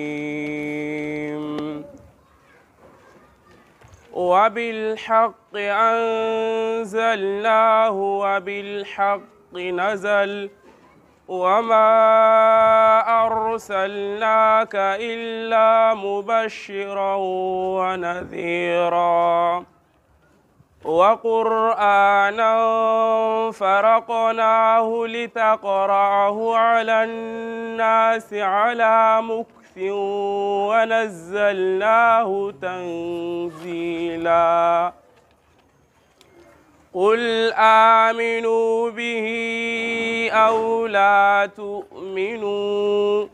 الرجيم وبالحق أنزلناه وبالحق نزل وما أرسلناك إلا مبشرا ونذيرا وقرآنا فرقناه لتقرأه على الناس على مكث ونزلناه تنزيلا قل آمنوا به أو لا تؤمنوا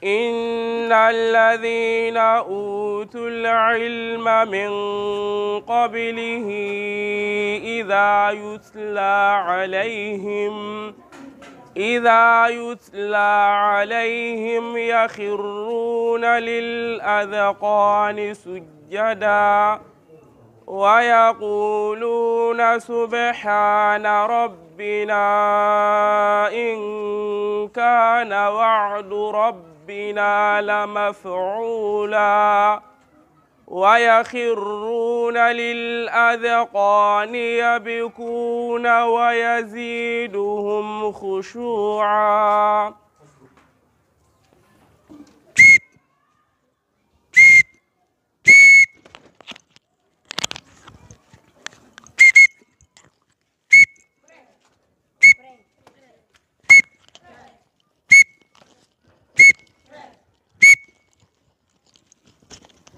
إن الذين أوتوا العلم من قبله إذا يتلى عليهم يخرون للأذقان سجدا ويقولون سبحان ربنا إن كان وعد ربنا لمفعولا ويخرون للأذقان يبكون ويزيدهم خشوعا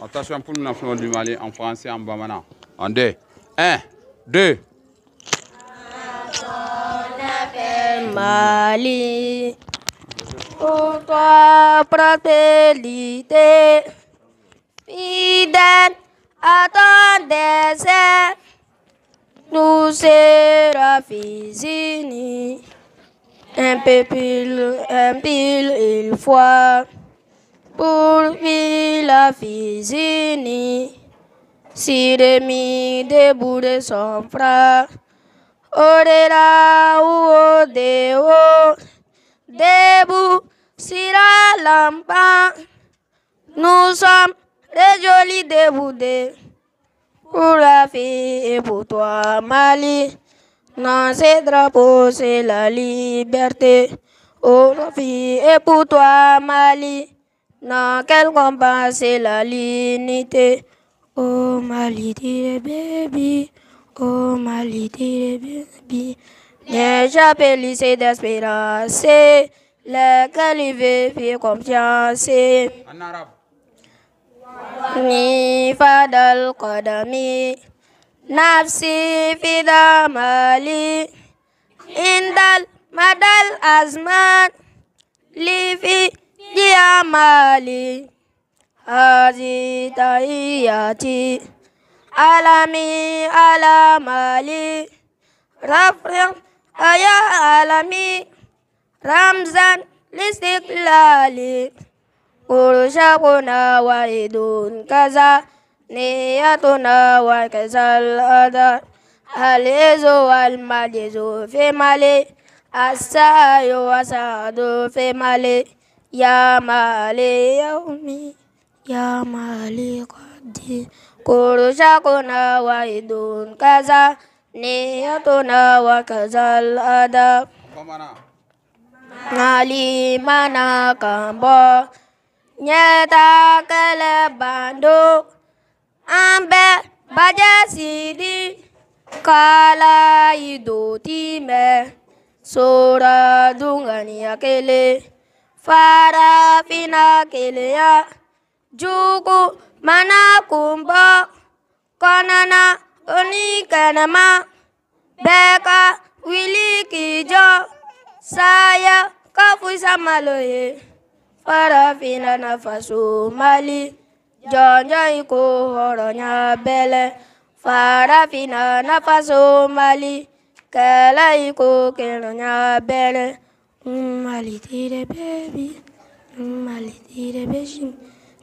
Attention pour le national du Mali en français et en bamana. En deux. 1, 2. Mali, pour toi, prospérité, fidèle à ton désert, nous sera unis, un peuple il faut. Pour la unis, si demi debout de son frère, Odera ou Odeo, debout sera l'empan. Nous sommes les jolis déboudés pour la fille et pour toi, Mali. Non, ces drapeaux, c'est la liberté. Oh, la fille et pour toi, Mali. Non, quel combat, c'est la l'unité. Oh, Mali, dear baby. Oh, Mali, dear baby. J'appelle lycée d'espérance. Lequel il veut faire confiance. En arabe. Ni fadal qadami. Nafsi fida Mali. Indal madal azman. Lifi dia Mali. Hazi taiyati. Alami ala Mali. Rafram aya alami. Ramzan listiklali. Kurshakuna waidun kaza. Niyatuna wa kazal adar. Alizu wal malizu fi Mali. Asayu wasadu fi Mali. Ya Mali yaumi. Ya Mali qadi. Kurshakuna waidun kaza. Niyatuna wa kazal adar. Ngali mana kambo nyeta kele bando ambe baja sidi kala idoti me sora dungani akele fara fina kele ya juku mana kumbo konana oni kanama beka wili kijo saya kafu samaloye farafina na faso Mali jonjo iko horonya bele farafina na faso Mali kala iko keronya bele Mali tire baby Mali tire baby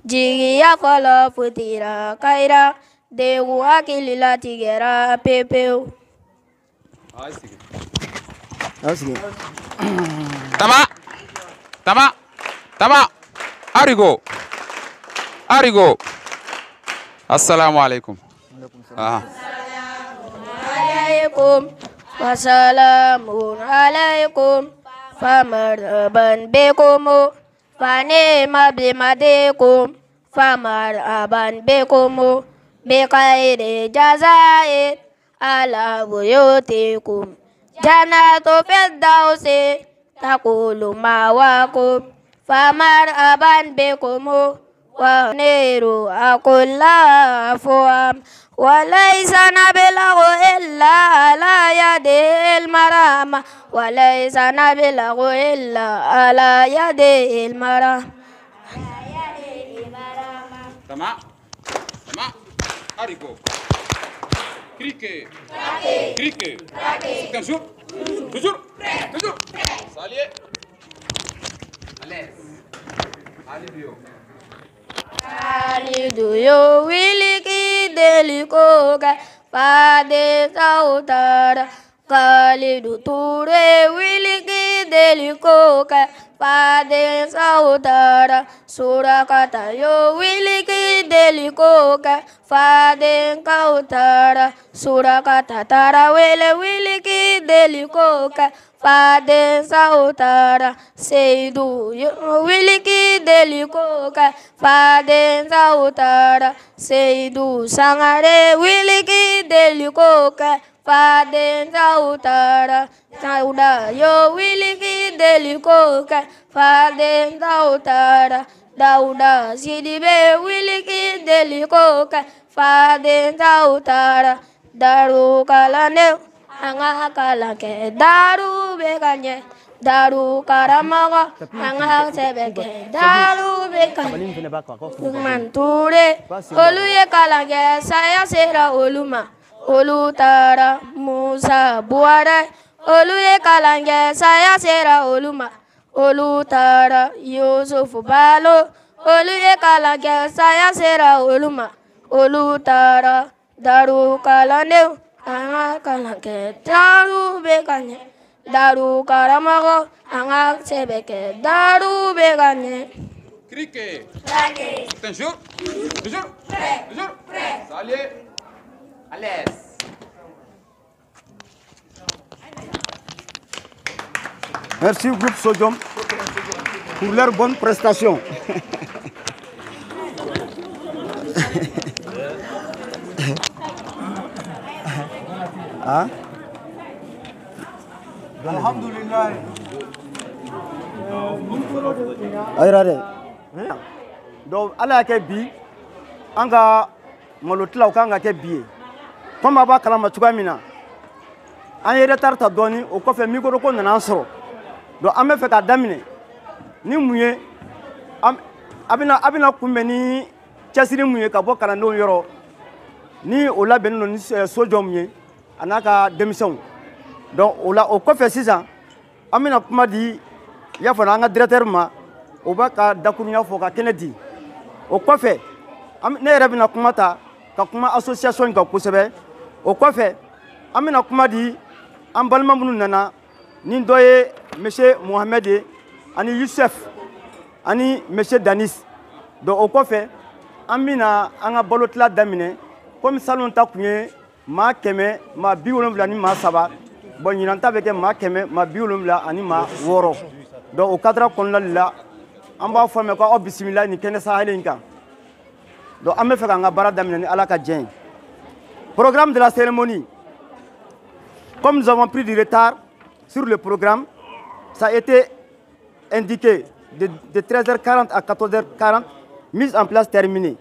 jigi ya folo futira kaira de wakili la tigera pepeo. Tama. Tama. Arigo. Arigo. Assalamu alaikum. Alaikum. Wassalamun alaikum. Famarhaban bikum. Fanima bimadikum. Famarhaban bikum. Bikhairi jazair. Ala buyutikum. Jannatu firdausi. Taqulu mawakum. Famarhaban bikum. ونير أقول أفوام وليس نبلغ إلا على يد المرام وليس نبلغ إلا على يد المرام. تمام تمام أريكو كريكي كريكي toujours toujours toujours Salut Allez Alidu yo wiliki delikoga fade sautara Kalidu ture wiliki delikoga fade sautara Surakata yo wiliki delikoga fade kautara Surakata tara wele wiliki delikoga fade sautara Seidu yo wiliki delikoga fade sautara Seidu sangare wiliki delikoga fade sautara Sauda yo wiliki delikoga fade sautara Dauda sidibe wiliki delikoga fade sautara Daru kalane anga kalake daru beganye daru karamaga anga sebeke daru beganye manture oluye kalake saya sera oluma olutara musa buare oluye kalake saya sera oluma olutara yusuf balo oluye kalake saya sera oluma olutara daru kalane anga kalake daru beganye daru karamago anga sebeke daru beganye Criquet toujours toujours toujours Salut à l'aise. Merci groupe Sodium pour leur bonne prestation. Hein? Alhamdulillah. Ayrare. Donc ala ke bi anga malotla kanga ke bi. Comme aba kala matuka mina. An yere tarta doni o ko fe micro ko nana soro. Donc an bɛ fɛ ka daminɛ ni mun ye abina kunbɛn ni cɛsiri mun ye ka bɔ kalandenw yɔrɔ ni o labɛnnen don ni sojɔ mun ye a n'a ka denmisɛnw donc o la o kɔfɛ sisan an bɛna kuma di y'a fɔ an ka directeur ma o b'a ka dakurunya fɔ ka kɛnɛ di o kɔfɛ ne yɛrɛ bɛna kuma ta ka kuma association kan kosɛbɛ o kɔfɛ an bɛna kuma di an balima minnu nana ni dɔ ye monsieur Mohamed ani Youssef ani monsieur Danis donc o kɔfɛ an bɛna an ka balotila daminɛ comme salon ta kun ye maa 100 maa 70 ni maa 3 bon ɲinan ta bɛ kɛ maa 100 maa 70 ani maa 6 donc o cadre kɔnɔna de la an b'a fɔ mɛ ko aw bisimila ni kɛnɛ sahel in kan donc an bɛ fɛ k'an ka baara daminɛ ni ala ka jɛn ye programme de la cérémonie comme nous avons pris du retard sur le programme. Ça a été indiqué de 13h40 à 14h40, mise en place terminée.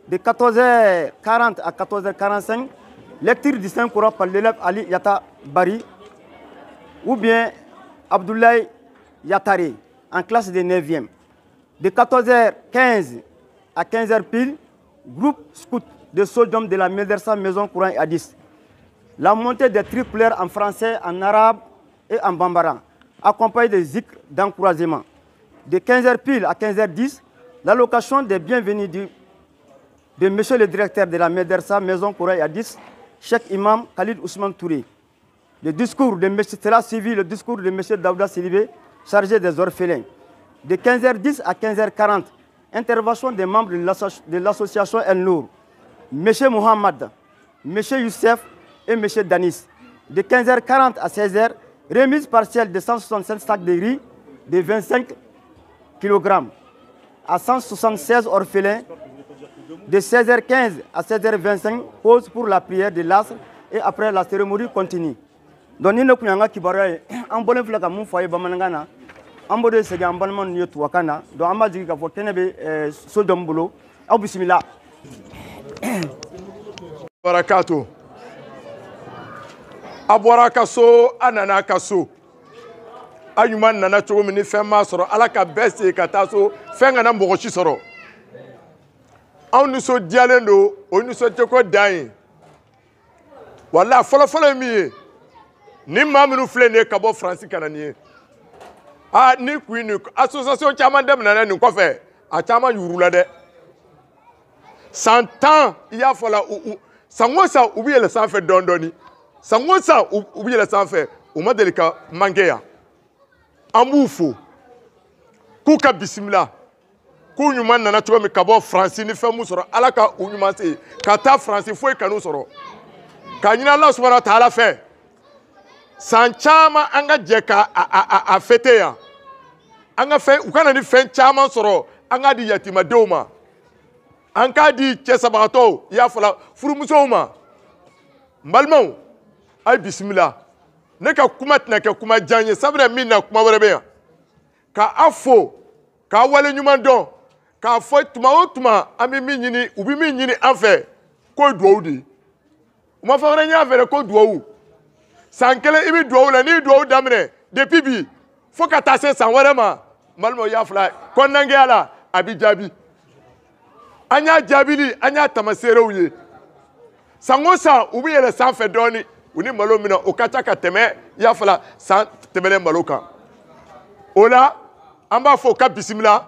De 14h40 à 14h45, lecture du Saint-Coran par l'élève Ali Yata Bari ou bien Abdoulaye Yatare en classe de 9e. De 14h15 à 15h pile, groupe scout de Sodium de la Médersa Maison Courant et Hadith. La montée des tricolores en français, en arabe et en bambara, accompagné des zikrs d'encouragement. De 15h pile à 15h10, l'allocation des bienvenus de monsieur le directeur de la Médersa Maison Courant et Hadith, Cheikh Imam Khalid Ousmane Touré. Le discours de monsieur sera suivi le discours de monsieur Daouda Silibé, chargé des orphelins. de 15h10 à 15h40. Intervention des membres de l'association El Nour. M. Mohamed, M. Youssef et M. Danis. De 15h40 à 16h, remise partielle de 167 sacs de riz de 25 kg à 176 orphelins. De 16h15 à 16h25, pause pour la prière de l'asr et après la cérémonie continue. Donc, nous avons dit que nous avons fait un foyer bamanangana, nous avons fait un balman tuakana, donc nous avons dit que nous avons fait sodombolo. Au bismillah. Barakato. Abwara kaso, anana kaso. Ayuman nana chogo mini fema soro, alaka besi kataso, fenga na mbogoshi soro. On nous so dialendo, on nous so teko dain. Wala follow me. Ni mamunu flene kabo Francis kananie. Ah ni queen association chama dem nana ni ko fe. A chama yurula de. 100 ans il y a fola sangosa oublier le sang fait dondoni. Sangosa oublier le sang fait. O madelika mangeya. Amufo. Kuka bismillah. Ku nyuman nana tuwa mi kabo Francis ni fe musoro alaka unyuman se kata Francis foi kanu soro. Kanyina Allah subhanahu wa ta'ala fe. San chama anga jeka a fete ya. Anga fe ukana ni fen chama soro anga di yatima doma. Anga di chesabato ya fala furumuso ma. Mbalmo ay bismillah. Neka kuma tinaka kuma janye sabra minna kuma werebe. Ka afo ka wale nyuman don ka fo tuma otuma ami mi nyini ubi mi nyini anfe ko duodi. Uma fawre nya vere ko duowu sankele ibi duowu la ni duowu damre depuis bi fo ka tase san were ma malmo ya fly kon nange ala abi jabi anya jabili anya tamasere uye sangosa ubi yele san fe doni uni malo mina o kacha ka teme ya fala san temele maloka ola amba fo ka bismillah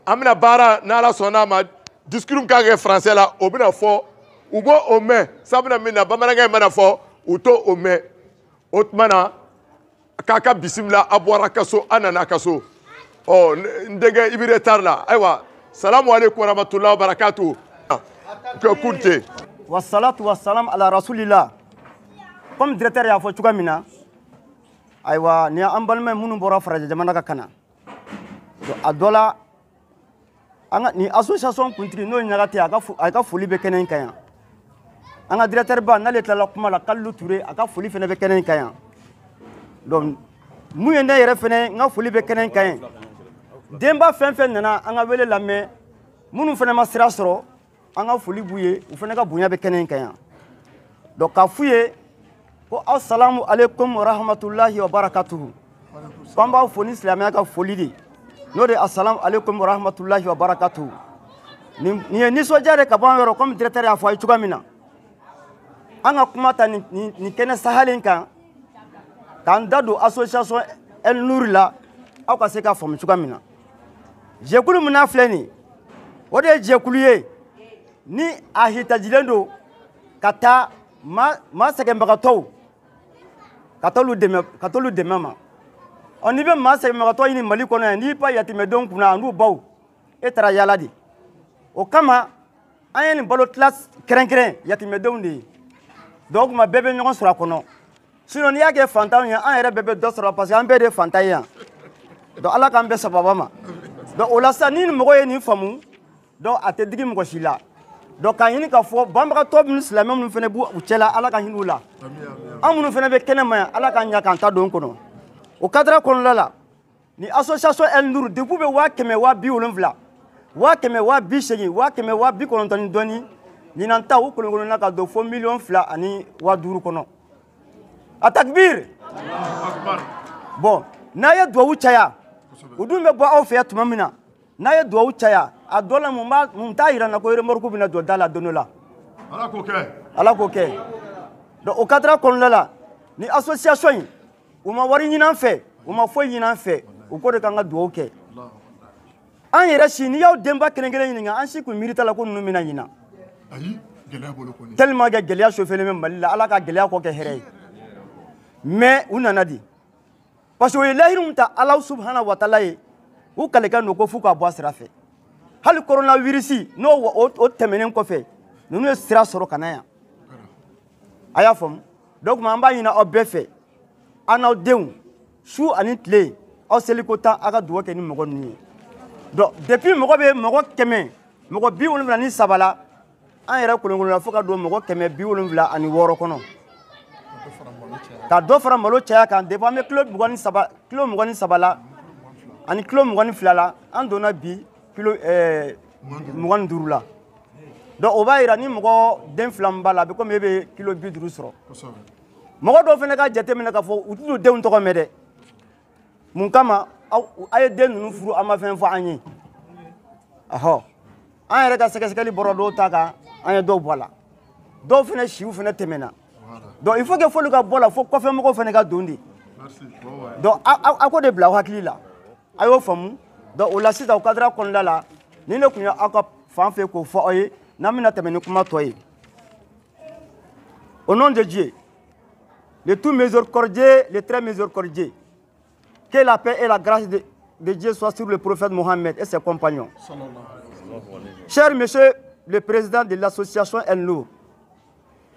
amina bara na la sona ma discours ka ge français la obina fo ubo ome sabna mina bamaranga mana fo uto ome otmana kaka bismillah abwara kaso anana kaso oh ndege ibire tarla aywa salamu alaykum wa rahmatullahi wa barakatuh ko kunte Wassalatu wassalam ala rasulillah. Comme directeur ya fo chuga mina aywa ni ambalme munu bora faraja jamana ka kana to adola anga ni association kuntri no nyagati aka foli be kenen kaya anga directeur ba na letla la kuma la kallu touré aka foli fene be kenen kaya donc mu yende yere fene nga foli be kenen kaya demba fen nana anga wele lamme munu fene ma sira soro anga foli buye u fene ka bunya be kenen kaya donc ka fuye ko assalamu alaikum wa rahmatullahi wa barakatuh pamba foni islamia ka foli di no de assalamu alaikum wa rahmatullahi wa barakatuh ni so jare ka ban yoro comme directeur ya fo ay chugamina anga kumata ni kene sahalin kan dadu association El Nour la aw ka se ka fo chugamina jekulu muna fleni o de jekulu ye ni ahita jilendo kata ma sekembagato katolu demama on y veut ma sekembagato ni mali kono ni pa yatime don kuna andu baw etara yaladi o kama ayeni balo class kren yatime don di donc ma bébé ñon sura kono sinon ni yake fantan ya an yere bébé do sura parce que an be de fantan ya donc ala kan be sababa ma donc o la sa ni mo ye ni famu donc ate digi mo shila donc quand il ka fo bamba to bin islam mun fene bu ucela ala ka hinula amunu fene be kenema ala ka nya kan ta don kono o kadra kono lala ni association El Nour de bube wa keme wa bi wolonvla wa keme wa bi shegi wa keme wa bi kono tani doni ni nanta o kono na ka do fo million fla ani wa duru kono atakbir akbar bon na ya do wuchaya udume bo au fe tumamina na ya do wuchaya a dola mun ta yira na ko yere morku bina do dala donola ala ko ke do o kadra kon lala ni association o ma wari nyina fe o ma fo nyina fe o ko de kanga do ke an yere shi ni yaw demba kengere nyinga an shi ku mirita la ko nunu mina nyina ayi gele bolo ko ni tellement ga gele chauffeur même malila ala ka gele ko ke here mais unana di parce que ilahi ta Allah subhanahu wa ta'ala u kalekan no ko fu ka bɔ sira fɛ hali coronavirus n'o o tɛmɛnen kɔfɛ ninnu ye sira sɔrɔ ka na yan a y'a faamu donc an b'a ɲini aw bɛɛ fɛ an n'aw denw su ani tile aw seliko ta aw ka dugawu kɛ ni mɔgɔ ninnu ye donc depuis mɔgɔ bɛ mɔgɔ 100 mɔgɔ 73 la an yɛrɛ kolonkolonla fo ka don mɔgɔ 176 kɔnɔ ka dɔ fara malo caya kan depuis an bɛ kilo 23 la ani kilo 22 la an donna bi kilo 25 la donc o b'a yira ni mɔgɔ den fila min b'a la a bɛ komi e bɛ kilo 50 sɔrɔ mɔgɔ dɔw fana ka jate minɛ k'a fɔ u t'u denw tɔgɔ mɛn dɛ mun kama a ye den ninnu furu an ma fɛn fɔ an ye ahɔ an yɛrɛ ka sɛgɛsɛgɛli bɔra dɔw ta kan an ye dɔw bɔ a la dɔw fana siw fana tɛmɛna donc il faut que fɔli ka bɔ la fo kɔfɛmɔgɔw fana ka don de donc a ko de bila aw hakili la a y'o faamu donc o la sisan o kadira kɔnɔna la ni ne tun ye aw ka fan fɛ k'o fɔ aw ye n'an bɛna tɛmɛ ni kuma tɔ ye au nom de Dieu le tout miséricordieux le très miséricordieux que la paix et la grâce de Dieu soient sur le prophète Mohammed et ses compagnons. Cher monsieur le président de l'association El-Nour,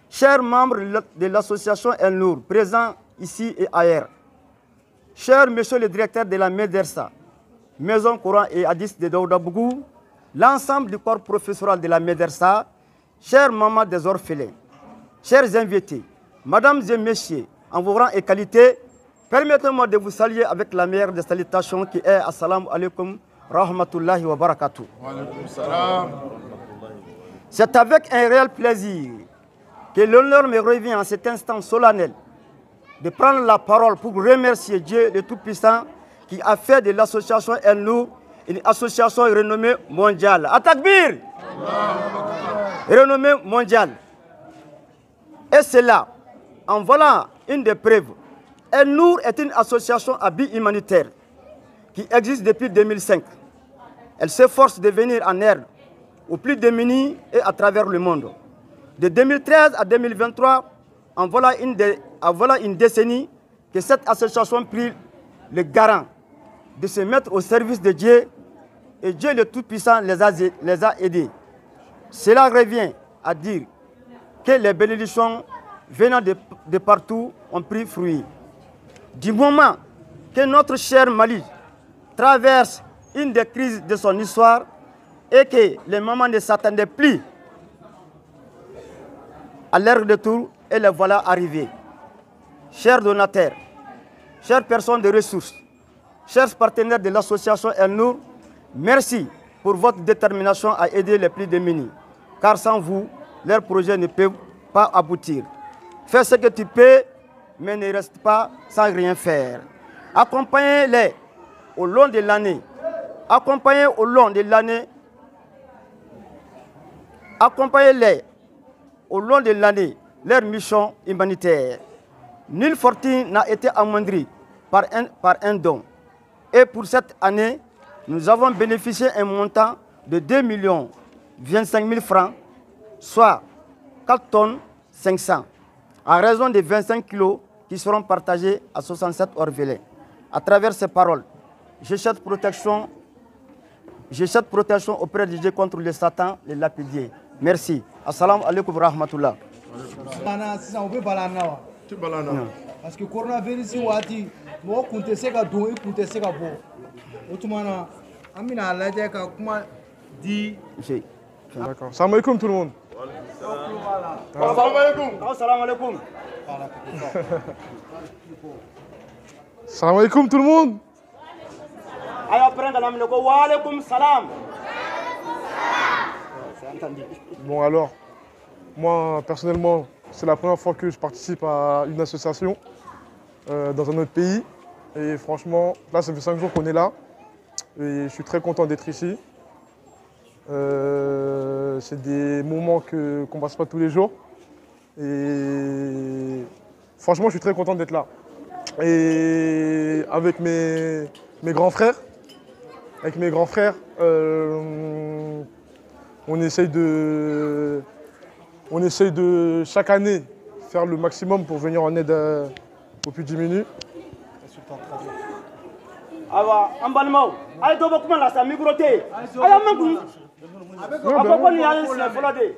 chers membres de l'association El-Nour, présents ici et ailleurs, cher monsieur le directeur de la MEDERSA, Maison Coran et Hadith de Daoudabougou, l'ensemble du corps professoral de la MEDERSA, chers mamans des orphelins, chers invités, mesdames et messieurs, en vos rangs et qualités, permettez-moi de vous saluer avec la meilleure des salutations qui est Assalamu alaikum rahmatullahi wa barakatuh. C'est avec un réel plaisir que l'honneur me revient en cet instant solennel de prendre la parole pour remercier Dieu le Tout-Puissant qui a fait de l'association El-Nour une association renommée mondiale. Atakbir! Renommée mondiale. Et c'est là, en voilà une des preuves. El-Nour est une association à but humanitaire qui existe depuis 2005. Elle s'efforce de venir en aide aux plus démunis et à travers le monde. De 2013 à 2023, en voilà une décennie que cette association prit le garant de se mettre au service de Dieu et Dieu le Tout-Puissant les a aidés. Cela revient à dire que les bénédictions venant de partout ont pris fruit. Du moment que notre cher Mali traverse une des crises de son histoire et que les mamans ne s'attendaient plus à leur retour et les voilà arrivés. Chers donateurs, chères personnes de ressources, chers partenaires de l'association El-Nour, merci pour votre détermination à aider les plus démunis, car sans vous, leurs projets ne peuvent pas aboutir. Fais ce que tu peux, mais ne reste pas sans rien faire. Accompagnez-les au long de l'année. Accompagnez-les au long de l'année. Accompagnez-les au long de l'année leur mission humanitaire. Nulle fortune n'a été amoindrie par un don. Et pour cette année, nous avons bénéficié un montant de 2 025 000 francs, soit 4 tonnes 500, en raison de 25 kilos qui seront partagés à 67 orphelins. À travers ces paroles, j'ai cette protection auprès de Dieu contre les satans, les lapidiers. Merci. Assalamu alaikum wa rahmatullah. Parce que le coronavirus, moi, quand tu sais que tu es sais que autrement, Amina l'a dit comment dit. D'accord. Salam alaikum tout le monde. Salam alaikum. Salam alaikum. Salam alaikum tout le monde. Bon alors, moi personnellement, c'est la première fois que je participe à une association dans un autre pays. Et franchement, là ça fait 5 jours qu'on est là. Et je suis très content d'être ici. C'est des moments qu'on ne passe pas tous les jours. Et franchement, je suis très content d'être là. Et avec mes grands frères, on essaye de chaque année faire le maximum pour venir en aide aux plus démunis. awa an balimaw a ye dɔ bɔ kuma la sa micro tɛ yen a y'a mɛn kun a ko ko nin y'ale siɲɛ fɔlɔ de ye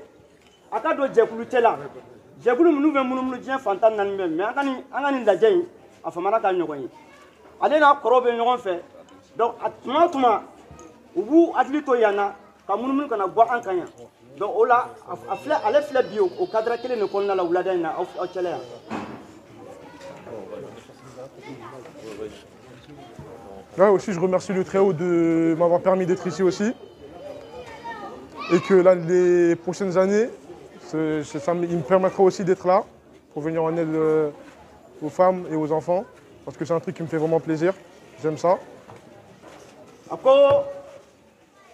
a ka don jɛkulu cɛ la jɛkulu minnu bɛ munumunu diɲɛ fantan naani bɛɛ mais an ka nin lajɛ in a famana ka ɲɔgɔn ye ale n'a kɔrɔw bɛ ɲɔgɔn fɛ donc a tuma o tuma u b'u hakili to yan na ka munumunu kana bɔ an kan yan donc o la ale filɛ bi o cadre kelen de kɔnɔna la wulada in na aw cɛla yan. Ouais, aussi, je remercie le Très-Haut de m'avoir permis d'être ici aussi. Et que là, les prochaines années, il me permettra aussi d'être là pour venir en aide aux femmes et aux enfants. Parce que c'est un truc qui me fait vraiment plaisir. J'aime ça.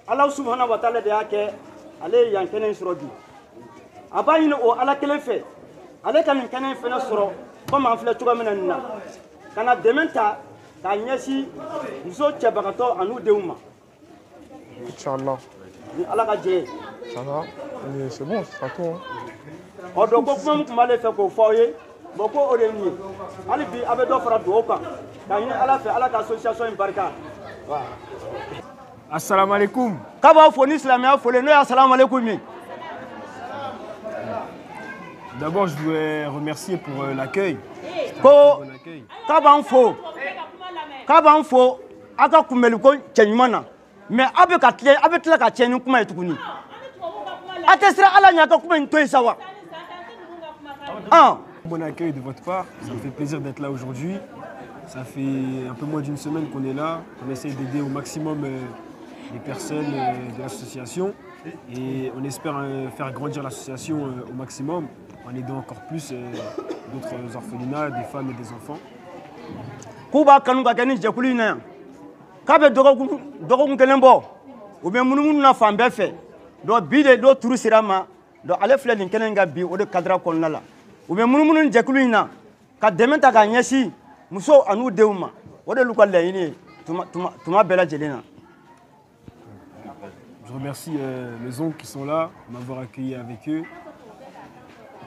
Allah subhanahu wa ta'ala de y'a kɛ ale ye yan kɛnɛ in sɔrɔ bi a b'a ɲini o ala kelen fɛ ale ka nin kɛnɛ in fɛnɛ sɔrɔ komi an filɛ cogoya min na nin na ka na dɛmɛ ta k'a ɲɛsin muso cɛbagatɔ an'u denw ma. Inch'Allah. Ni ala ka jɛ ye. Inch'Allah. C'est bon, ce sera tout. Ɔ donc ko kuma min tun b'ale fɛ k'o fɔ aw ye bon ko o de ye nin ye hali bi a bɛ dɔ fara dugawu kan k'a ɲini ala fɛ ala ka association in barika. Assalamu alaikum. K'a b'aw fo ni silamɛya fɔlen n'o ye assalamu alaikum ye. D'abord, je voudrais remercier pour l'accueil. Ko k'a b'an fo a ka kunbɛli ko cɛɲuman na mais a bɛ tila ka tiɲɛ ni kuma ye tuguni a tɛ siran ala ɲɛ a ka kuma in to yen sa wa. Bon accueil de votre part, ça me fait plaisir d'être là aujourd'hui. Ça fait un peu moins d'une semaine qu'on est là. On essaie d'aider au maximum les personnes de l'association et on espère faire grandir l'association au maximum en aidant encore plus d'autres orphelinats, des femmes et des enfants. K'u b'a kanu ka kɛ ni jɛkulu in na yan k'a bɛ dɔgɔkun kelen bɔ u bɛ munumunu na fan bɛɛ fɛ donc bi de dɔ turu sera ma donc ale filɛ nin kɛnɛ in kan bi o de kadira kɔnɔna la u bɛ munumunu ni jɛkulu in na ka dɛmɛ ta k'a ɲɛsin musow an'u denw ma o de l'u ka laɲini ye tuma bɛɛ lajɛlen na. Je remercie mes oncles qui sont là, m'avoir accueilli avec eux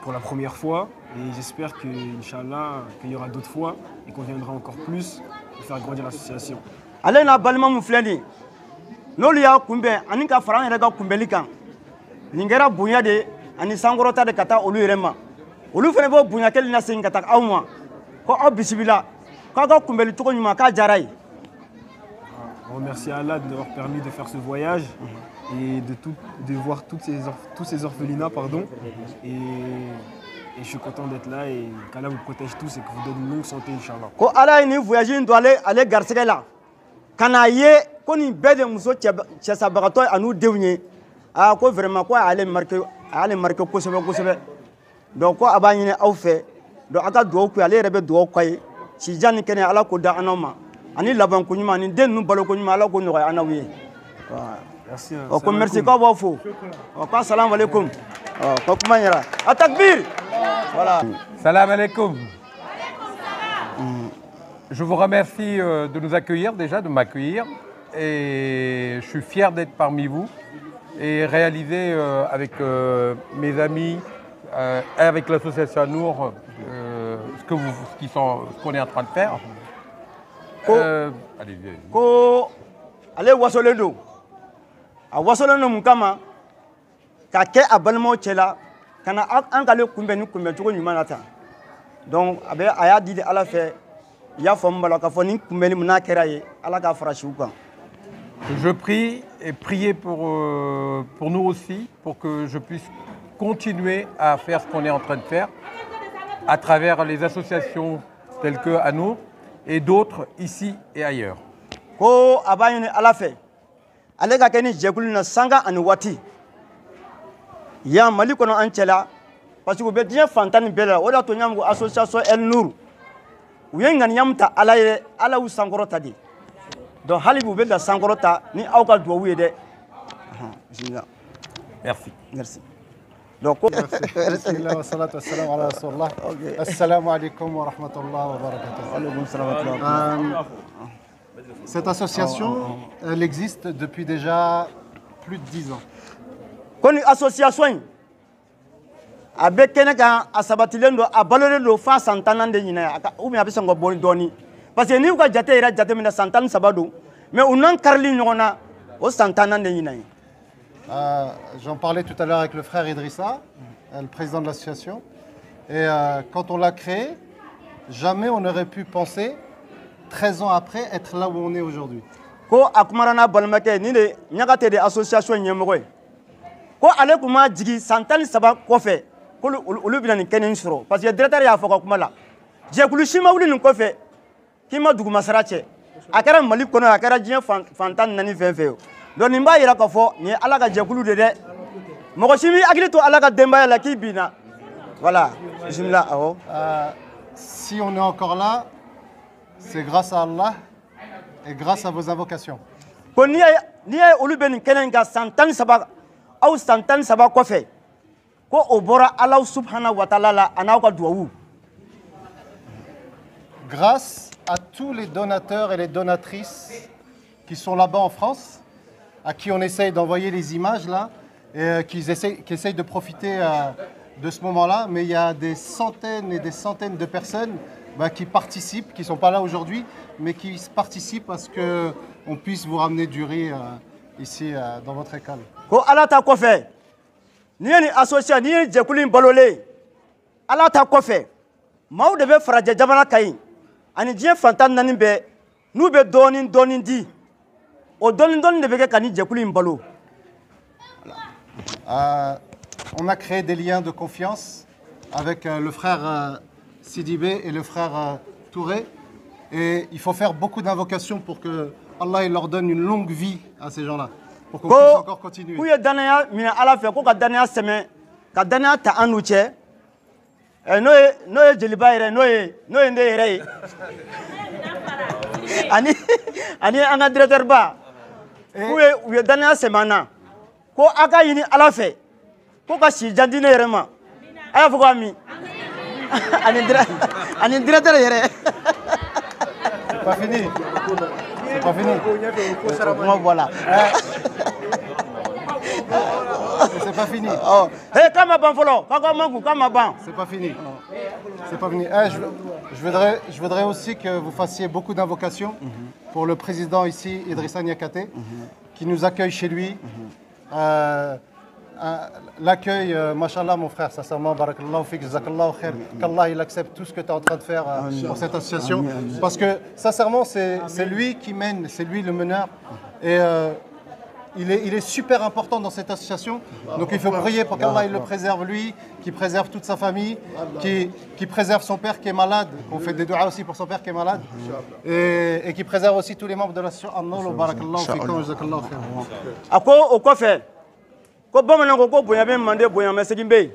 pour la première fois et j'espère que, Inch'Allah, qu'il y aura d'autres fois et qu'on viendra encore plus pour faire grandir l'association. Ale n'a balima mun filɛ nin n'olu y'a kunbɛn ani ka fara an yɛrɛ ka kunbɛli kan nin kɛra bonya de ani sankɔrɔta de ka taa olu yɛrɛ ma olu fana b'o bonya kelen na segin ka taa aw ma ko aw bisimila k'aw ka kunbɛli cogo ɲuman k'a diyara ye. On remercie Allah de nous avoir permis de faire ce voyage et de voir tous ces orphelinats. Pardon. Et je suis content d'être là et qu'Allah vous protège tous et que vous donne une longue santé, Inch'Allah. Ko Ala ye nin voyage in don ale garisɛgɛ la ka n'a ye ko nin bɛɛ de muso cɛsabagatɔ an'u denw ye ko vraiment ko a y'ale marqué kosɛbɛ kosɛbɛ donc ko a b'a ɲini aw fɛ donc a ka dugawu kɛ ale yɛrɛ bɛ dugawu k'a ye sijan ni kɛnɛ Ala k'o da an n'aw ma ani laban ko ɲuman ani den ninnu balo ko ɲuman Ala k'o nɔgɔya an n'aw ye. Merci. Ko merci k'aw b'aw fo ko assalamu alaikum ko kuma ɲɛna a takbir. Voilà. Salam alaikum. Je vous remercie de nous accueillir déjà, de m'accueillir. Et je suis fier d'être parmi vous et réaliser avec mes amis et avec l'association Anour ce qu'on est en train de faire. Allez-y. Ko ale wasolen don a wasolen don mun kama ka kɛ a balimaw cɛla ka na an k'ale kunbɛn ni kunbɛncogo ɲuman na tan donc a y'a di Ala fɛ i y'a faamu bala k'a fɔ ni kunbɛnni min n'a kɛra ye Ala k'a fara siw kan. Je prie et priez pour nous aussi, pour que je puisse continuer à faire ce qu'on est en train de faire à travers les associations telles que Anour et d'autres ici et ailleurs. Ko a b'a ɲini Ala fɛ ale ka kɛ ni jɛkulu na sanga ani waati yan Mali kɔnɔ an cɛla parce que u bɛ diɲɛ fantan ni bɛɛ la o de y'a to n y'a fɔ ko association El Nour u ye ŋaniya min ta Ala ye Ala y'u sankɔrɔta de donc hali bi u bɛ ka sankɔrɔta ni aw ka duwawu ye dɛ. Merci. Merci. Donc, bismillah wa salatu wa salam ala rasulullah. Assalamu alaikum wa rahmatullah wa barakatuh. Cette association, elle existe depuis déjà plus de 10 ans. Ko ni association in a bɛ kɛnɛ kan a sabatilen don a balolen don f'a san 10 de ɲinɛ ou bien a bɛ sɔn ka bɔ dɔɔni parce que ni ka jate yɛrɛ jateminɛ san 13 don mais u n'an karili ɲɔgɔn na o san 10 de ɲinan ye. J'en parlais tout à l'heure avec le frère Idrissa, le président de l'association. Et quand on l'a créé, jamais on n'aurait pu penser, 13 ans après, être là où on est aujourd'hui. Ko akumarana balimakɛ ni de ɲagate de association ɲɛmɔgɔ ye ko ale tun ma jigi san 13 kɔfɛ ko olu bɛna nin kɛ nin sɔrɔ parce que directeur y'a fɔ ka kuma la jɛkulu si ma wuli nin kɔfɛ k'i ma dugumasara cɛ a kɛra Mali kɔnɔ a kɛra diɲɛ fantan naani fɛn fɛn ye donc nin b'a yira k'a fɔ nin ye Ala ka jɛkulu de dɛ mɔgɔ si mi hakili to Ala ka denbaya la k'i binna voilà bismillah awɔ. Si on est encore là, c'est grâce à Allah et grâce à vos invocations. Ko n'i ye olu bɛ nin kɛnɛ in kan san 13 aw san 13 kɔfɛ ko o bɔra Ala subhanahu wa ta'ala la a n'aw ka duwawu. Grâce à tous les donateurs et les donatrices qui sont là-bas en France, à qui on essaye d'envoyer les images là, et qui essayent de profiter de ce moment-là, mais il y a des centaines et des centaines de personnes qui participent, qui ne sont pas là aujourd'hui, mais qui participent à ce qu'on puisse vous ramener du riz ici dans votre école. Ko Ala ta kɔfɛ ni ye nin association ni ye jɛkulu in balolen Ala ta kɔfɛ maaw de bɛ farajɛ jamana kan yen ani diɲɛ fantan naani bɛɛ n'u bɛ dɔɔnin di o dɔɔnin de bɛ kɛ ka nin jɛkulu in balo. On a créé des liens de confiance avec le frère Sidibé et le frère Touré. Et il faut faire beaucoup d'invocations pour que Allah leur donne une longue vie à ces gens-là. Pour qu'on puisse encore continuer. Ko ye danaya minɛ Ala fɛ ko ka danaya sɛmɛ ka danaya ta an n'u cɛ n'o ye jeliba yɛrɛ n'o ye ne yɛrɛ ye ani an ka directeur ba u ye danaya sɛmɛ an na ko a ka ɲini Ala fɛ ko ka si jan di ne yɛrɛ ma a y'a fɔ ko ami ani directeur yɛrɛ. C'est pas fini. C'est pas fini. Voilà. C'est pas fini. C'est pas fini. C'est pas fini. Je voudrais aussi que vous fassiez beaucoup d'invocations pour le président ici, Idrissa Niakate, qui nous accueille chez lui. L'accueil, machallah mon frère, sincèrement, barakallahu fik, jazakallahu khair, qu'Allah il accepte tout ce que tu es en train de faire pour cette association. Parce que sincèrement, c'est lui qui mène, c'est lui le meneur. Et il est super important dans cette association. Donc il faut prier pour qu'Allah il le préserve lui, qu'il préserve toute sa famille, qu'il préserve son père qui est malade. On fait des doigts aussi pour son père qui est malade. Et qu'il préserve aussi tous les membres de l'association. Allah, barakallahu fik, jazakallahu khair. Ko bamanan ko bonya bɛ mande bonya mɛ segin bɛ yen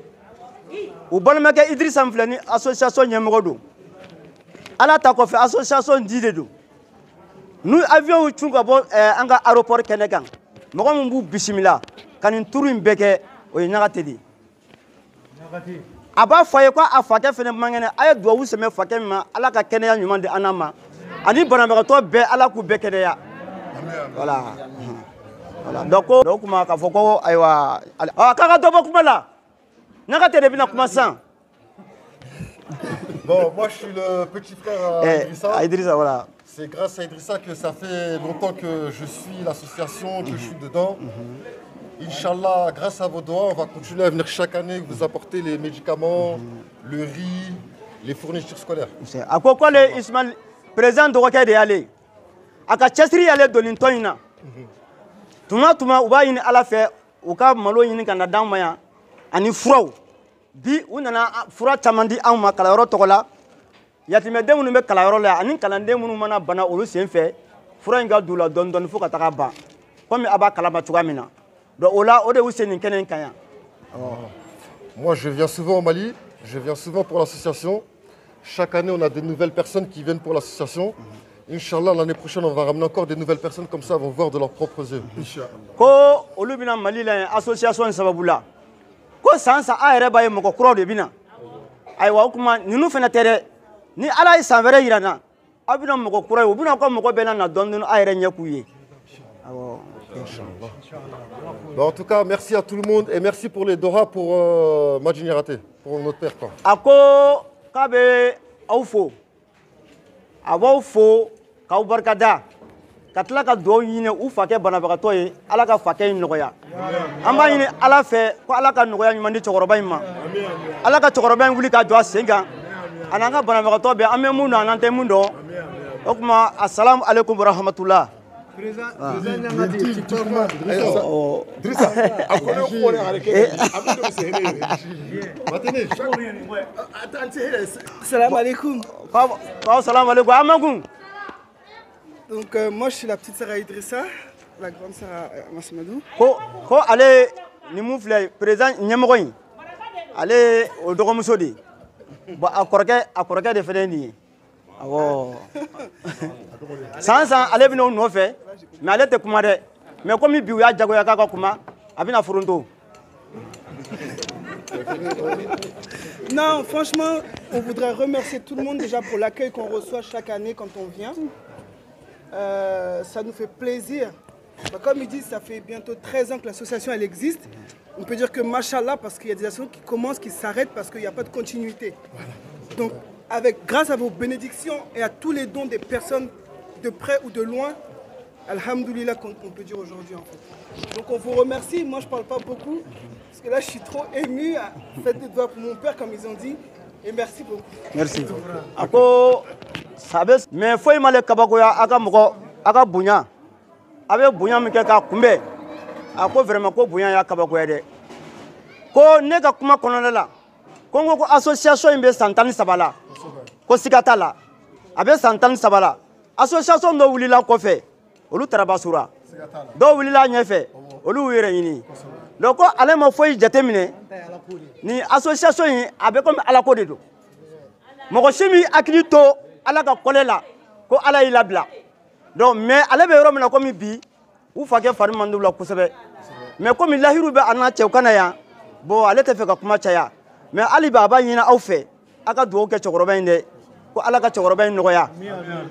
u balimakɛ Idrissa filɛ ni association ɲɛmɔgɔ don Ala ta kɔfɛ association di de don n'u avion cun ka bɔ an ka aéroport kɛnɛ kan mɔgɔ min b'u bisimila ka nin turu in bɛɛ kɛ o ye Ɲagate de ye a b'a fɔ a ye ko a fakɛ fɛnɛ man kɛnɛ a ye duwawu sɛmɛ fakɛ min ma Ala ka kɛnɛya ɲuman di an ma ani banabagatɔ bɛɛ Ala k'u bɛɛ kɛnɛya voilà. Donc, kuma ka fɔ ko ayiwa k'a ka dɔ bɔ kuma la Ɲagate de bɛna kuma sisan. Bon, moi je suis le petit frère Idrissa. Voilà. C'est grâce à Idrissa que ça fait longtemps que je suis l'association, que je suis dedans. Inch'Allah, grâce à vos doigts, on va continuer à venir chaque année vous apporter les médicaments, le riz, les fournitures scolaires. A ko k'ale Ismaël président dɔgɔkɛ de y'ale a ka cɛsiri y'ale don nin tɔn in na. Tuma u b'a ɲini Ala fɛ u ka malo ɲini ka na d'anw ma yan ani furaw bi u nana fura caman di anw ma kalanyɔrɔ tɔgɔ la yatimɛden minnu bɛ kalanyɔrɔ la ani kalanden minnu mana bana olu sen fɛ fura in ka d'u la dɔɔni dɔɔni fo ka taga ban komi a b'a kalama cogoya min na donc o la o de y'u se nin kɛnɛ in kan yan. Moi je viens souvent au Mali, je viens souvent pour l'association. Chaque année on a de nouvelles personnes qui viennent pour l'association. Inch'Allah, l'année prochaine, on va ramener encore des nouvelles personnes comme ça, vont voir de leurs propres yeux. Ko olu bina Mali la association sababu la ko san san a yɛrɛ b'a ye mɔgɔ kuraw de bina ayiwa o kuma ninnu fana tɛ dɛ ni Ala ye san wɛrɛ yira n na aw bina mɔgɔ kura ye u bina ko mɔgɔ bɛɛ na dɔɔni dɔɔni a yɛrɛ ɲɛ k'u ye. En tout cas, merci à tout le monde et merci pour les Dora pour Madjini Raté, pour notre père. A ko k'a bɛ aw fo a b'aw fo k'aw barikada ka tila ka dugawu ɲini u fakɛ banabagatɔ ye ala ka fakɛ in nɔgɔya an b'a ɲini ala fɛ ko ala ka nɔgɔya ɲuman di cɛkɔrɔba in ma ala ka cɛkɔrɔba in wuli ka jɔ a sen kan a n'an ka banabagatɔ bɛɛ an bɛ mun dɔn an tɛ mun dɔn o tuma assalamu alaikum warahmatullah. Salam alaikum. Salam alaikum. Donc moi je suis la petite Sarah Idrissa, la grande Sarah Masmadou. Ko ale ni mun filɛ président ɲɛmɔgɔ in ale o dɔgɔmuso de bon a kɔrɔkɛ de fɛnɛ nin ye awɔ san ale bɛna o nɔfɛ mais ale tɛ kuma dɛ mais comme bi u y'a jagoya k'a ka kuma a bɛna foronto. Non, franchement, on voudrait remercier tout le monde déjà pour l'accueil qu'on reçoit chaque année quand on vient. Ça nous fait plaisir. Comme ils disent, ça fait bientôt 13 ans que l'association elle existe. On peut dire que machallah, parce qu'il y a des associations qui commencent, qui s'arrêtent parce qu'il n'y a pas de continuité. Donc, grâce à vos bénédictions et à tous les dons des personnes de près ou de loin, alhamdoulilah, qu'on peut dire aujourd'hui en fait. Donc on vous remercie. Moi je ne parle pas beaucoup, parce que là je suis trop ému. Faites des doigts pour mon père comme ils ont dit. Et merci beaucoup. Merci. Ako sabes mais foi male kabakoya aka mɔgɔ aka bonya a bɛ bonya min kɛ k'a kunbɛn a ko vraiment ko bonya y'a kabakoya dɛ ko ne ka kuma kɔnɔna la ko n ko association in bɛ san 13 la ko siga t'a la a bɛ san 13 la association dɔ wulila kɔfɛ olu taara basura dɔw wulila ɲɛfɛ olu y'u yɛrɛ ɲini donc ko ale ma foyi jateminɛ ni association in a bɛ komi ala ko de don mɔgɔ si min hakili to ala ka kɔlɛ la ko ala y'i labila donc mais ale bɛ yɔrɔ min na komi bi u fakɛ fari man d'u la kosɛbɛ mais komi lahiru bɛ a n'a cɛw kana yan bon ale tɛ fɛ ka kuma caya mais hali bi a b'a ɲini aw fɛ a ka dugawu kɛ cɛkɔrɔba in dɛ ko ala ka cɛkɔrɔba in nɔgɔya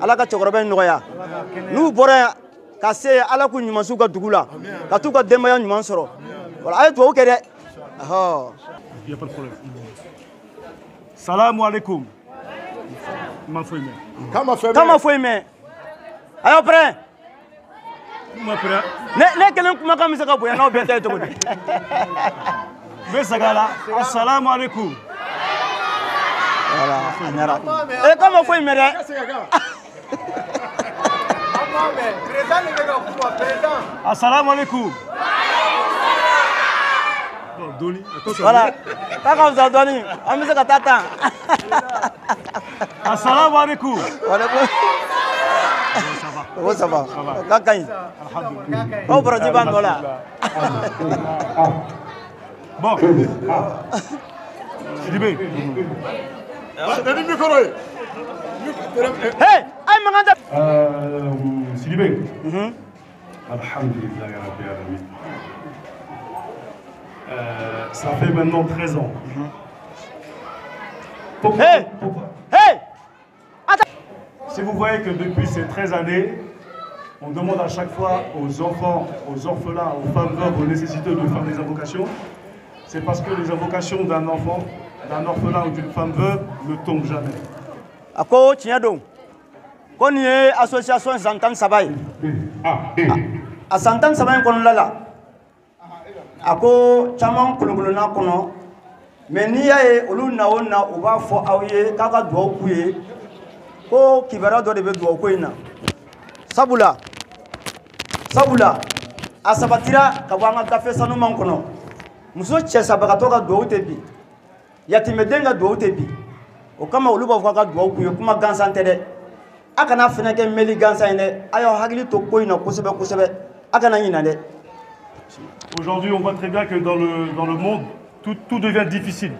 ala ka cɛkɔrɔba in nɔgɔya n'u bɔra yan ka se ala k'u ɲumansiw ka dugu la ka t'u ka denbaya ɲuman sɔrɔ voilà a ye dugawu kɛ dɛ. Il n'y a pas de problème. Salam alaikum. Ma foi mɛ. Kama foi mɛ. Ayo prêt. Ma prêt. Ne kelen kumakan bɛ se ka bonya n'aw bɛɛ ta ye cogo di. N bɛ segin a la. Assalamu alaikum. Voilà a ɲɛna. Kama foi mɛ dɛ. Assalamu alaikum. Voilà. K'a ka fisa dɔɔni an bɛ se ka taa tan. Assalamu alaikum. Ça va. K'a ka ɲi. Aw baraji b'an nɔ la. Bon. Sidibé. Hey, ayi mankan tɛ. Sidibé. Alhamdulillah Rabbil Alamin. Ça fait maintenant 13 ans. Hey! Si vous voyez que depuis ces 13 années, on demande à chaque fois aux enfants, aux orphelins, aux femmes veuves, aux nécessiteux de faire des invocations, c'est parce que les invocations d'un enfant, d'un orphelin ou d'une femme veuve ne tombent jamais. Ako tiɲɛ don ko nin ye association san 13 ye a san 13 in kɔnɔna la a ko caman kolonkolonna kɔnɔ mais n'i y'a ye olu na o na u b'a fɔ aw ye k'a ka dugawu k'u ye ko kibaruya dɔ de bɛ dugawu ko in na sabula a sabatira ka bɔ an ka gafe sanuman kɔnɔ muso cɛsabagatɔ ka dugawu tɛ bi yatimɛden ka dugawu tɛ bi o kama olu b'a fɔ k'a ka dugawu k'u ye kuma gansan tɛ dɛ a kana fɛnɛ kɛ mɛli gansan ye dɛ a y'aw hakili to ko in na kosɛbɛ a kana ɲina dɛ. Aujourd'hui, on voit très bien que dans le monde, tout devient difficile.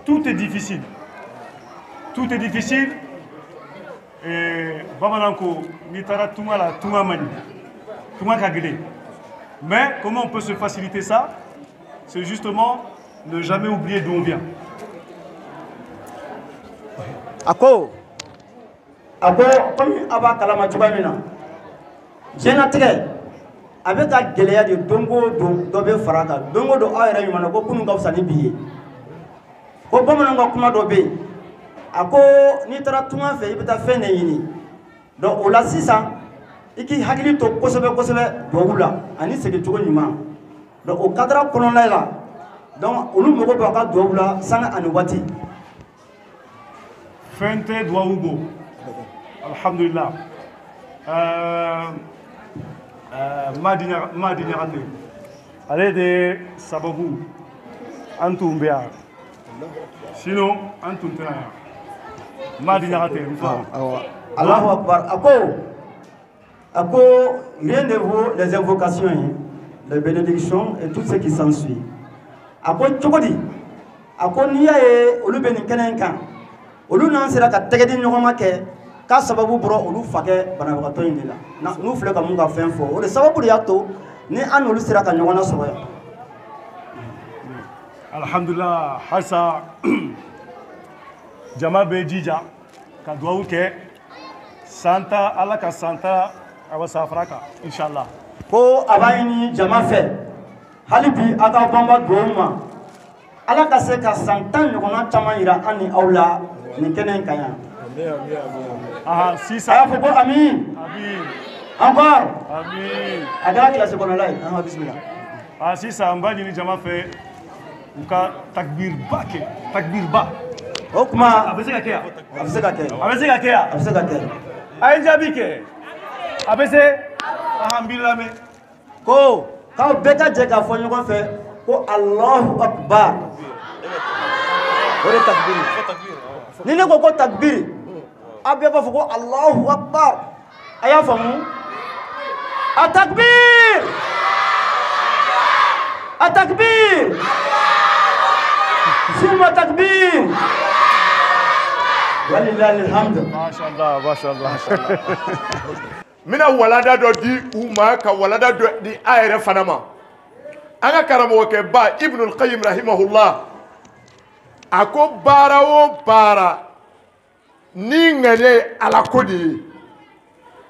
Tout est difficile. Tout est difficile. Et Bamananko, Nitara Tunga Tunga Mani, Tunga Kagele. Mais comment on peut se faciliter ça? C'est justement ne jamais oublier d'où on vient. Ako, comme Abba Kalama Tubamina, Jenatre. Avec la gɛlɛya de dongo don dɔ bɛ fara kan dongo don aw yɛrɛ ɲuman na ko kunun ka fisa ni bi ye ko bamananw ka kuma dɔ bɛ yen a ko n'i taara tunga fɛ i bɛ taa fɛn de ɲini Donc o la sisan i k'i hakili to kosɛbɛ kosɛbɛ duwawu la ani segincogo ɲuman donc o cadre kɔnɔna la donc olu mago b'a ka duwawu la sanga ani waati fɛn tɛ duwawu bɔ alhamdulillah Madi ɲagande ale de sababu an tun bɛ yan sinon an tun tɛna yan Madi ɲagate n fa Allahu Akbar ako rien ne vaut les invocations les bénédictions et tout ce qui s'ensuit ako cogo di ako n'i y'a ye olu bɛ nin kɛnɛ in kan olu n'an sera ka tɛgɛ di ɲɔgɔn ma kɛ k'a sababu bɔra olu fakɛ banabagatɔ in de la n'u filɛ ka mun ka fɛn fɔ o de sababu de y'a to ni an n'olu sera ka ɲɔgɔn na sɔrɔ yan alhamdulillah halisa jama bɛ jija ka duwawu kɛ santa ala ka santa awa safara kan inshallah ko a b'a ɲini jama fɛ hali bi a ka banba duwawu ma ala ka se ka san 10 ɲɔgɔnna caman yira an ni aw la nin kɛnɛ in kan yan sisan a y'a fɔ ko amin encore amin a kɛra kilasi kɔnɔla ye bisimila sisan n b'a ɲini jama fɛ u ka takbirba kɛ takbirba o tuma a bɛ se ka kɛ yan a bɛ se ka kɛ a bɛ se ka kɛ yan a bɛ se ka kɛ a ye jaabi kɛ a bɛ se n b'i lamɛn ko k'aw bɛɛ ka jɛ k'a fɔ ɲɔgɔn fɛ ko Allahu Akbar o de takbiri ni ne ko ko takbiri a bɛɛ b'a fɔ ko Allahu Akbar a y'a faamu a takbir a takbir summa takbir walillahi alhamd mashallah mashallah mina walada dɔ di u ma ka walada dɔ di a yɛrɛ fana ma an ka karamɔgɔkɛ ba Ibnul Qayyim rahimahullah a ko baara o baara ni ŋɛɲɛ ala ko de ye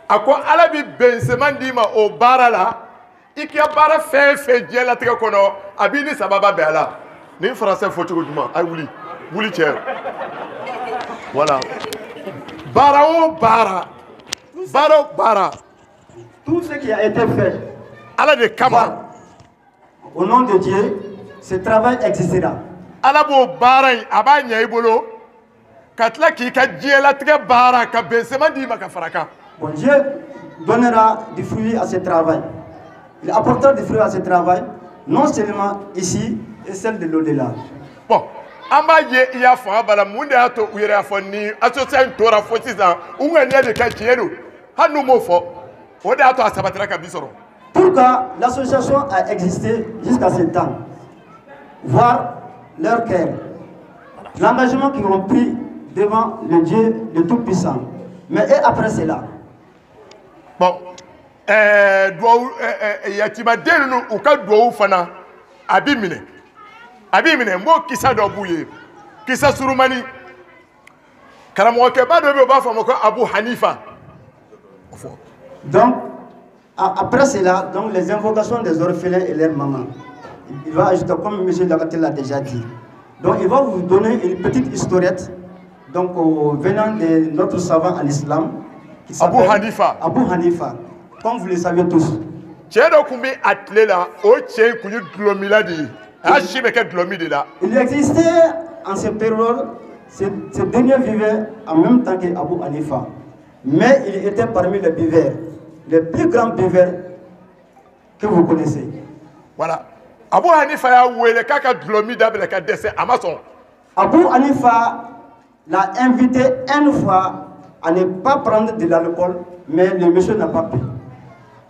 a ko ala bi bɛnsɛman d'i ma o baara la i ka baara fɛn fɛn diɲɛ latigɛ kɔnɔ a b'i ni sababa bɛn a la ni faransɛ fɔ cogo duman a wuli wuli cɛ voilà baara o baara baara o baara tout ce qui a été fait ala de kama au nom de Dieu ce travail existera ala b'o baara in a b'a ɲɛ i bolo ka tila k'i ka diɲɛlatigɛ baara ka bɛnsɛman d'i ma ka fara kan bon Dieu donnera du fruit à ce travail il apportera du fruit à ce travail non seulement ici et celle de l'au-delà bon an b'a ye i y'a fanga bala mun de y'a to u yɛrɛ y'a fɔ ni association tora fo sisan u ŋaniya de ka tiɲɛ don hali n'u m'o fɔ o de y'a to a sabatira ka bi sɔrɔ pourquoi l'association a existé jusqu'à ce temps voir leur cœur l'engagement qu'ils ont pris devant le Dieu le Tout-Puissant mais et après cela bon duwawu yatimaden ninnu u ka duwawu fana a b'i minɛ n b'o kisa dɔ b'u ye kisa surumani karamɔgɔkɛba dɔ bɛ yen u b'a fɔ a ma ko Abu Hanifa donc après cela donc les invocations des orphelins et leurs mamans il va ajouter comme M. Lagaté l'a déjà dit donc il va vous donner une petite historiette donc venant de notre savant en islam qui Abu Hanifa comme vous le savez tous cɛ dɔ tun bɛ a tile la o cɛ in tun ye dulɔmila de ye a y'a si bɛ kɛ dulɔmi de la il existait en cette période ce dernier vivait en même temps que Abu Hanifa mais il était parmi les buveurs les plus grands buveurs que vous connaissez voilà Abu Hanifa y'a wele k'a ka dulɔmi dabila ka dɛsɛ a ma sɔn Abu Hanifa l'a invité une fois à ne pas prendre de l'alcool mais le monsieur n'a pas pu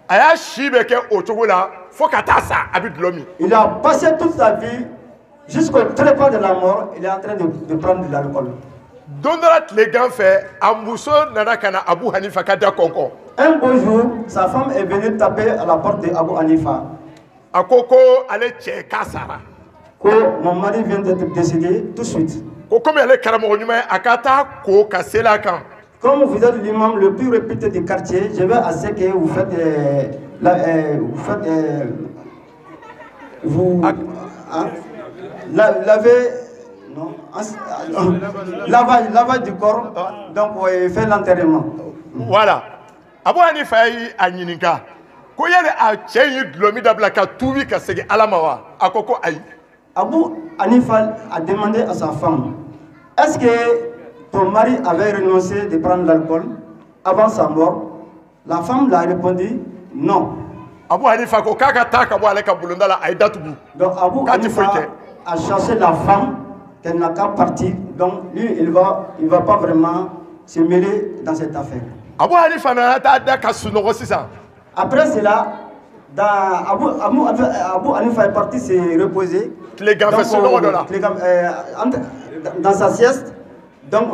a y'a si bɛ kɛ o cogo la fo ka taa sa a bɛ dulɔ min il a passé toute sa vie jusqu'au trépas de la mort il est en train de prendre de l'alcool don dɔ la tilegan fɛ a muso nana ka na Abu Hanifa ka da kɔnkɔn un beau jour sa femme est venue taper à la porte de Abu Hanifa a ko ale cɛ k'a sara ko mon mari vient d'être décédé tout de suite ko komi ale karamɔgɔ ɲuman ye a ka taa ko ka seli a kan comme vous êtes l'imam le plus réputé du quartier je vais à ce que vous faites vous lavez non lavage du corps donc fait l'enterrement Voilà. Abu Hanifa yi a ɲininka ko yali a cɛ yi dulɔmi dabila ka tuubi ka segin Ala ma wa? A ko ko ayi. Abu Hanifa a demandé à sa femme, est-ce que ton mari avait renoncé de prendre l'alcool avant sa mort? La femme l'a répondu non. Abu Hanifa ko k'a ka taa ka bɔ ale ka bulonda la a ye datugu. Donc Abu Hanifa a cherché la femme qu'elle n'a qu'à partir. Donc lui, il va pas vraiment se mêler dans cette affaire. Abu Hanifa nana taa da ka sunɔgɔ sisan. Après cela, Abu Hanifa est parti se reposer. Dans sa sieste. Donc,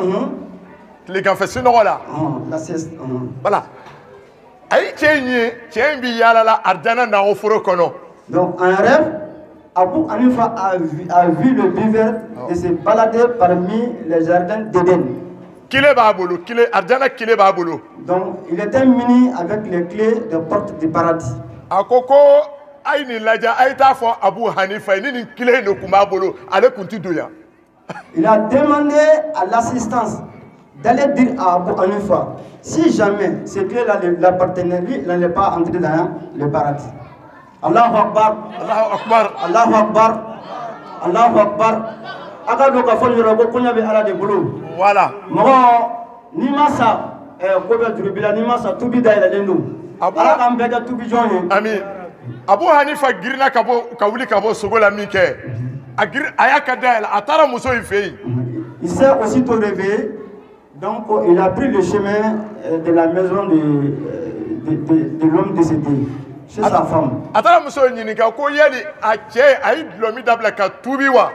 la sieste. Voilà. Donc, en rêve, Abu Hanifa a vu le buveur et se balader parmi les jardins d'Éden. Donc, il était muni avec les clés de porte du paradis. Il a demandé à l'assistance d'aller dire à Abu Hanifa, si jamais ces clés-là l'appartenaient, lui, il n'allait pas entrer dans le paradis. Allahu Akbar, Allahu Akbar, Allahu Akbar, Allahu Akbar. Voilà. Amin. Abu Hanifa girina ka wuli ka bɔ sogo la min kɛ a y'a ka da yɛlɛ a taara muso in fɛ yen. Il s'est aussitôt réveillé, donc il a pris le chemin de la maison de l'homme décédé chez sa femme. A taara muso in ɲininka ko yali a cɛ a ye dulɔmi dabila ka tuubi wa?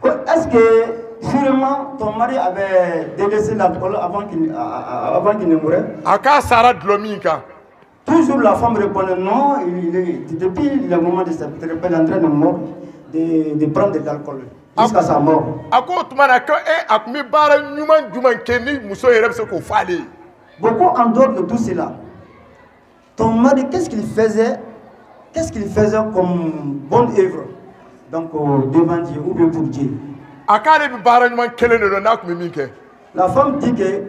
Est-ce que sûrement ton mari avait délaissé l'alcool avant qu'il ne mourait? A k'a sara dulɔmi in kan. Toujours la femme répondait non, depuis le moment de sa retraite, il est en train de prendre de l'alcool jusqu'à sa mort. Beaucoup en dehors de tout cela, ton mari, qu'est-ce qu'il faisait comme bonne œuvre, donc devant Dieu ou bien pour Dieu? La femme dit que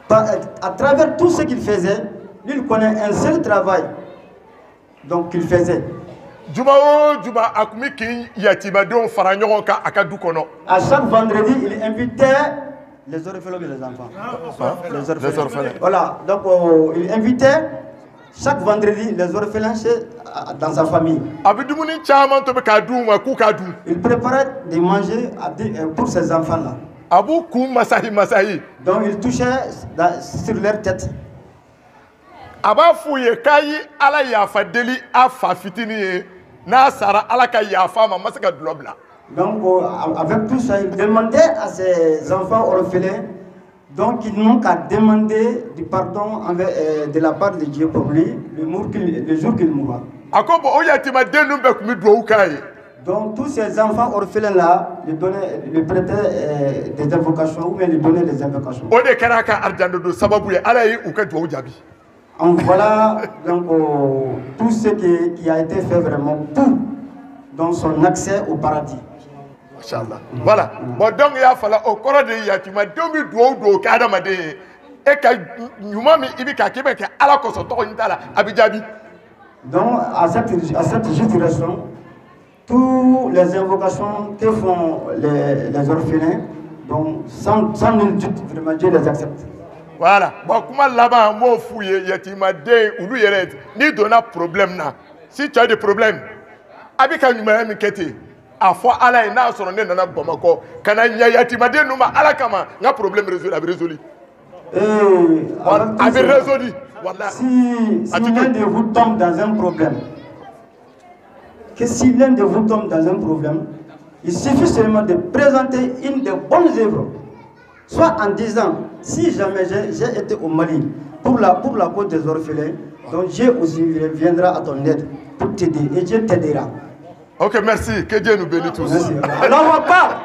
à travers tout ce qu'il faisait, lui, il connaît un seul travail donc qu'il faisait. À chaque vendredi, il invitait les orphelins et les enfants. Les orphelins. Voilà, donc il invitait chaque vendredi les orphelins dans sa famille. Il préparait de manger pour ces enfants-là. Donc il touchait sur leur tête. Donc avec tout ça, il demandait à ses enfants orphelins, donc ils n'ont qu'à demander du pardon de la part de Dieu pour lui le jour qu'il mourra. Donc tous ces enfants orphelins-là, lui prêtaient des invocations ou bien lui donnaient des invocations. Voilà donc tout ce qui a été fait vraiment pour dans son accès au paradis. Voilà. Bon, donc il y a fallu au corps de Yatima, donc à cette juste raison, toutes les invocations que font les orphelins, donc sans nul doute, vraiment Dieu les accepte. Voilà. Bon, comment là-bas, moi, fouille, Yatima, ou lui, ni donner problème là. Si tu as des problèmes, avec un numéro m'inquiété. À fois à la ina sur le nana Bamako, kana Yatima de nous ala kama, n'a problème résolu. Avait résolu. Voilà. Si l'un de vous tombe dans un problème, il suffit seulement de présenter une de bonnes œuvres. Soit en disant, si jamais j'ai été au Mali pour la cause des orphelins, donc Dieu aussi viendra à ton aide pour t'aider et Dieu t'aidera. Ok, merci. Que Dieu nous bénisse tous. Merci. Alors, on va pas.